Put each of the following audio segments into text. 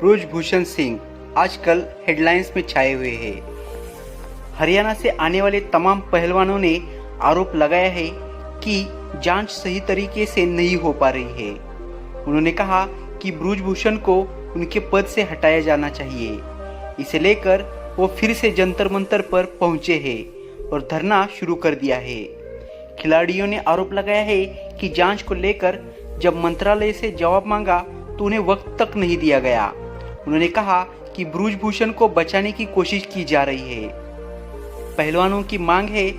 ब्रजभूषण सिंह आजकल हेडलाइंस में छाए हुए हैं। हरियाणा से आने वाले तमाम पहलवानों ने आरोप लगाया है कि जांच सही तरीके से नहीं हो पा रही है। उन्होंने कहा कि ब्रजभूषण को उनके पद से हटाया जाना चाहिए। इसे लेकर वो फिर से जंतर मंतर पर पहुंचे हैं और धरना शुरू कर दिया है। खिलाड़ियों ने आरोप लगाया है कि जांच को लेकर जब मंत्रालय से जवाब मांगा तो उन्हें वक्त तक नहीं दिया गया। उन्होंने कहा कि ब्रजभूषण को बचाने की कोशिश की जा रही है। पहलवानों की मांग है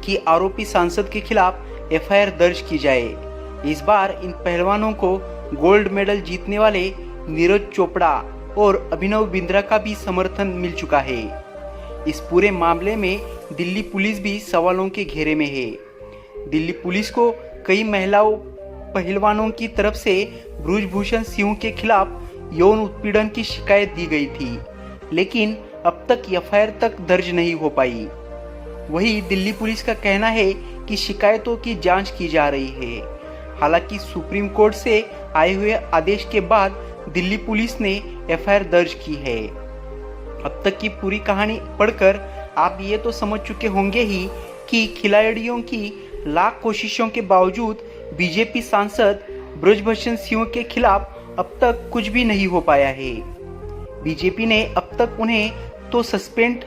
कि आरोपी सांसद के खिलाफ एफआईआर दर्ज की जाए। इस बार इन पहलवानों को गोल्ड मेडल जीतने वाले नीरज चोपड़ा और अभिनव बिंद्रा का भी समर्थन मिल चुका है। इस पूरे मामले में दिल्ली पुलिस भी सवालों के घेरे में है। दिल्ली पुलिस को कई महिलाओं पहलवानों की तरफ से ब्रजभूषण सिंह के खिलाफ यौन उत्पीड़न की शिकायत दी गई थी, लेकिन अब तक एफआईआर तक दर्ज नहीं हो पाई। वहीं दिल्ली पुलिस का कहना है कि शिकायतों की जांच की जा रही है। हालांकि सुप्रीम कोर्ट से आए हुए आदेश के बाद दिल्ली पुलिस ने एफआईआर दर्ज की है। अब तक की पूरी कहानी पढ़कर आप ये तो समझ चुके होंगे ही कि खिलाड़ियों की लाख कोशिशों के बावजूद बीजेपी सांसद ब्रजभूषण सिंह के खिलाफ अब तक कुछ भी नहीं हो पाया है। बीजेपी ने अब तक उन्हें तो सस्पेंड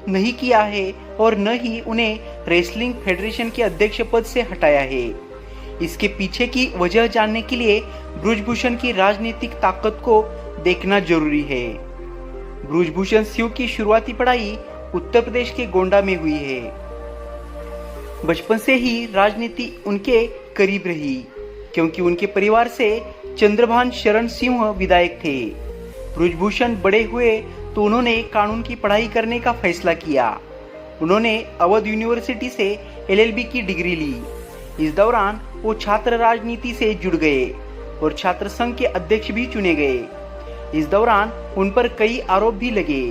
नहीं किया है और न ही उन्हें रेसलिंग फेडरेशन के अध्यक्ष पद से हटाया है। इसके पीछे की वजह जानने के लिए ब्रजभूषण की राजनीतिक ताकत को देखना जरूरी है। ब्रजभूषण सिंह की शुरुआती पढ़ाई उत्तर प्रदेश के गोंडा में हुई है। बचपन से ही राजनीति उनके करीब रही, क्योंकि उनके परिवार से चंद्रभान शरण सिंह विधायक थे। ब्रजभूषण बड़े हुए तो उन्होंने कानून की पढ़ाई करने का फैसला किया। उन्होंने अवध यूनिवर्सिटी से एलएलबी की डिग्री ली। इस दौरान वो छात्र राजनीति से जुड़ गए और छात्र संघ के अध्यक्ष भी चुने गए। इस दौरान उन पर कई आरोप भी लगे,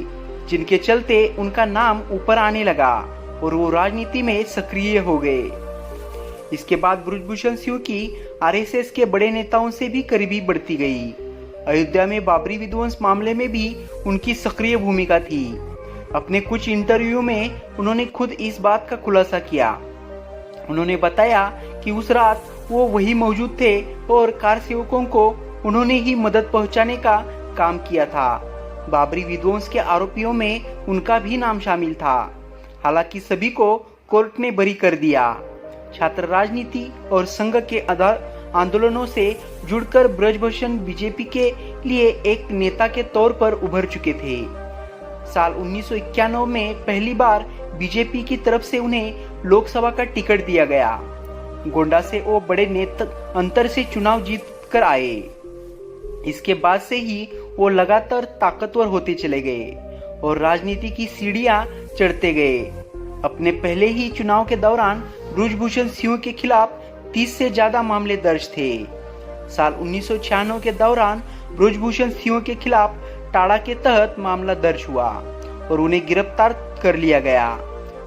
जिनके चलते उनका नाम ऊपर आने लगा और वो राजनीति में सक्रिय हो गए। इसके बाद ब्रजभूषण सिंह की आरएसएस के बड़े नेताओं से भी करीबी बढ़ती गई। अयोध्या में बाबरी विध्वंस मामले में भी उनकी सक्रिय भूमिका थी। अपने कुछ इंटरव्यू में उन्होंने खुद इस बात का खुलासा किया। उन्होंने बताया कि उस रात वो वही मौजूद थे और कार सेवकों को उन्होंने ही मदद पहुंचाने का काम किया था। बाबरी विध्वंस के आरोपियों में उनका भी नाम शामिल था। हालांकि सभी को कोर्ट ने बरी कर दिया। छात्र राजनीति और संघ के आंदोलनों से जुड़कर ब्रजभूषण बीजेपी के लिए एक नेता के तौर पर उभर चुके थे। साल 1991 में पहली बार बीजेपी की तरफ से उन्हें लोकसभा का टिकट दिया गया। गोंडा से वो बड़े अंतर से चुनाव जीत कर आए। इसके बाद से ही वो लगातार ताकतवर होते चले गए और राजनीति की सीढ़ियां चढ़ते गए। अपने पहले ही चुनाव के दौरान ब्रजभूषण सिंह के खिलाफ 30 से ज्यादा मामले दर्ज थे। साल 1996 के दौरान ब्रजभूषण सिंह के खिलाफ टाड़ा के तहत मामला दर्ज हुआ और उन्हें गिरफ्तार कर लिया गया।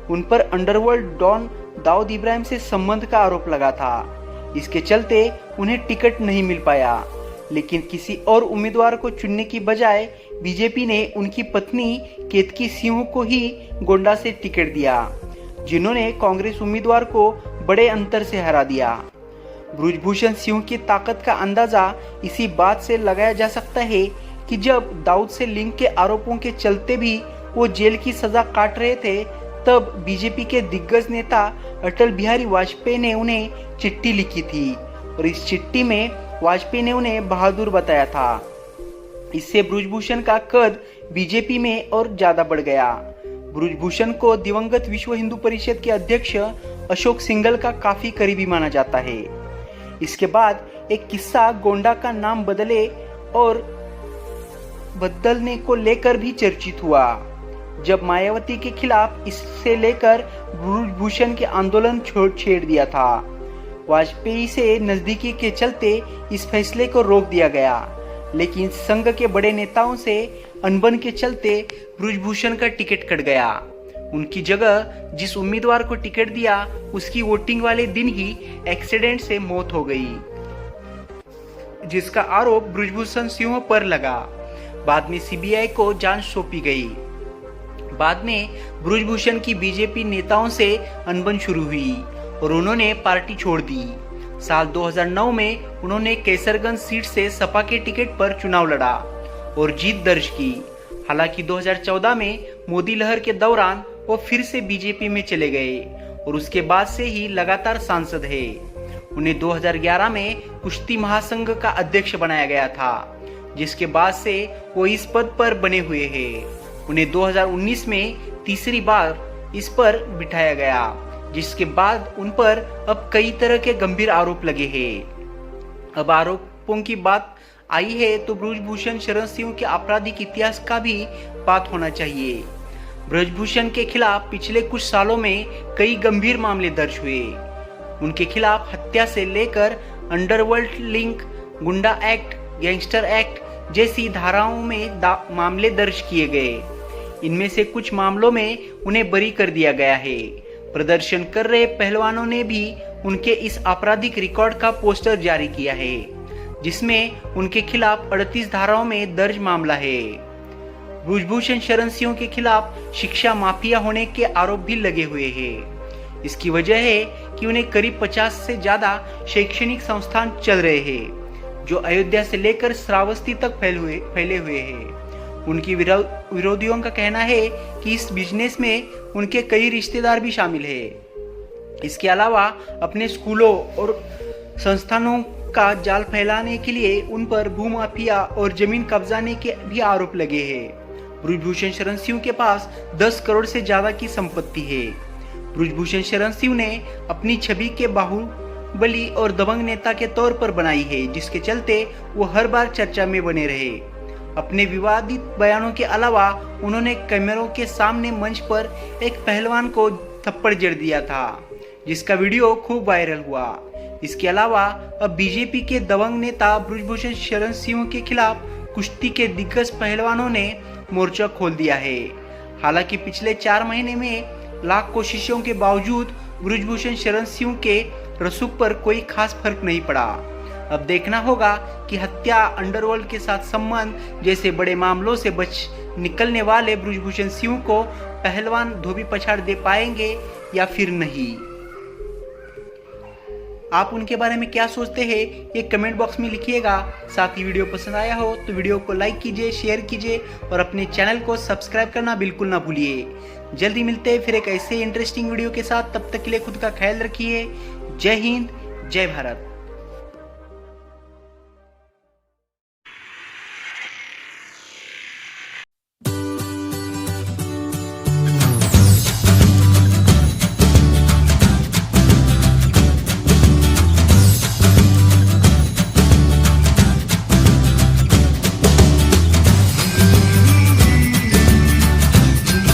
उन पर अंडरवर्ल्ड डॉन दाऊद इब्राहिम से संबंध का आरोप लगा था। इसके चलते उन्हें टिकट नहीं मिल पाया, लेकिन किसी और उम्मीदवार को चुनने की बजाय बीजेपी ने उनकी पत्नी केतकी सिंह को ही गोंडा से टिकट दिया, जिन्होंने कांग्रेस उम्मीदवार को बड़े अंतर से हरा दिया। ब्रजभूषण सिंह की ताकत का अंदाजा इसी बात से लगाया जा सकता है कि जब दाऊद से लिंक के आरोपों के चलते भी वो जेल की सजा काट रहे थे, तब बीजेपी के दिग्गज नेता अटल बिहारी वाजपेयी ने उन्हें चिट्ठी लिखी थी और इस चिट्ठी में वाजपेयी ने उन्हें बहादुर बताया था। इससे ब्रजभूषण का कद बीजेपी में और ज्यादा बढ़ गया। ब्रजभूषण को दिवंगत विश्व हिंदू परिषद के अध्यक्ष अशोक सिंघल का काफी करीबी माना जाता है। इसके बाद एक किस्सा गोंडा का नाम बदलने को लेकर भी चर्चित हुआ। जब मायावती के खिलाफ इससे लेकर ब्रजभूषण के आंदोलन छेड़ दिया था। वाजपेयी से नजदीकी के चलते इस फैसले को रोक दिया गया, लेकिन संघ के बड़े नेताओं से अनबन के चलते ब्रजभूषण का टिकट कट गया। उनकी जगह जिस उम्मीदवार को टिकट दिया, उसकी वोटिंग वाले दिन ही एक्सीडेंट से मौत हो गई, जिसका आरोप ब्रजभूषण सिंह पर लगा। बाद में सीबीआई को जांच सौंपी गई। बाद में ब्रजभूषण की बीजेपी नेताओं से अनबन शुरू हुई और उन्होंने पार्टी छोड़ दी। साल 2009 में उन्होंने केसरगंज सीट से सपा के टिकट पर चुनाव लड़ा और जीत दर्ज की। हालांकि 2014 में मोदी लहर के दौरान वो फिर से बीजेपी में चले गए और उसके बाद से ही लगातार सांसद है। उन्हें 2011 में कुश्ती महासंघ का अध्यक्ष बनाया गया था, जिसके बाद से वो इस पद पर बने हुए हैं। उन्हें 2019 में तीसरी बार इस पर बिठाया गया, जिसके बाद उन पर अब कई तरह के गंभीर आरोप लगे हैं। अब आरोपों की बात आई है तो ब्रजभूषण शरण सिंह के आपराधिक इतिहास का भी बात होना चाहिए। ब्रजभूषण के खिलाफ पिछले कुछ सालों में कई गंभीर मामले दर्ज हुए। उनके खिलाफ हत्या से लेकर अंडरवर्ल्ड लिंक, गुंडा एक्ट, गैंगस्टर एक्ट जैसी धाराओं में मामले दर्ज किए गए। इनमें से कुछ मामलों में उन्हें बरी कर दिया गया है। प्रदर्शन कर रहे पहलवानों ने भी उनके इस आपराधिक रिकॉर्ड का पोस्टर जारी किया है, जिसमें उनके खिलाफ 38 धाराओं में दर्ज मामला है। ब्रजभूषण शरण सिंह के खिलाफ शिक्षा माफिया होने के आरोप भी लगे हुए हैं। इसकी वजह है कि उन्हें करीब 50 से ज्यादा शैक्षणिक संस्थान चल रहे हैं, जो अयोध्या से लेकर श्रावस्ती तक फैले हुए हैं। उनकी विरोधियों का कहना है कि इस बिजनेस में उनके कई रिश्तेदार भी शामिल हैं। इसके अलावा अपने स्कूलों और संस्थानों का जाल फैलाने के लिए उन पर भूमाफिया और जमीन कब्जाने के भी आरोप लगे हैं। ब्रजभूषण शरण सिंह के पास 10 करोड़ से ज्यादा की संपत्ति है। ब्रजभूषण शरण सिंह ने अपनी छवि के बाहुबली और दबंग नेता के तौर पर बनाई है, जिसके चलते वो हर बार चर्चा में बने रहे। अपने विवादित बयानों के अलावा उन्होंने कैमरों के सामने मंच पर एक पहलवान को थप्पड़ जड़ दिया था, जिसका वीडियो खूब वायरल हुआ। इसके अलावा अब बीजेपी के दबंग नेता ब्रजभूषण शरण सिंह के खिलाफ कुश्ती के दिग्गज पहलवानों ने मोर्चा खोल दिया है। हालांकि पिछले 4 महीने में लाख कोशिशों के बावजूद ब्रजभूषण शरण सिंह के रसूख पर कोई खास फर्क नहीं पड़ा। अब देखना होगा कि हत्या, अंडरवर्ल्ड के साथ संबंध जैसे बड़े मामलों से बच निकलने वाले ब्रजभूषण सिंह को पहलवान धोबी पछाड़ दे पाएंगे या फिर नहीं। आप उनके बारे में क्या सोचते हैं ये कमेंट बॉक्स में लिखिएगा। साथ ही वीडियो पसंद आया हो तो वीडियो को लाइक कीजिए, शेयर कीजिए और अपने चैनल को सब्सक्राइब करना बिल्कुल ना भूलिए। जल्दी मिलते हैं फिर एक ऐसे इंटरेस्टिंग वीडियो के साथ। तब तक के लिए खुद का ख्याल रखिए। जय हिंद, जय भारत।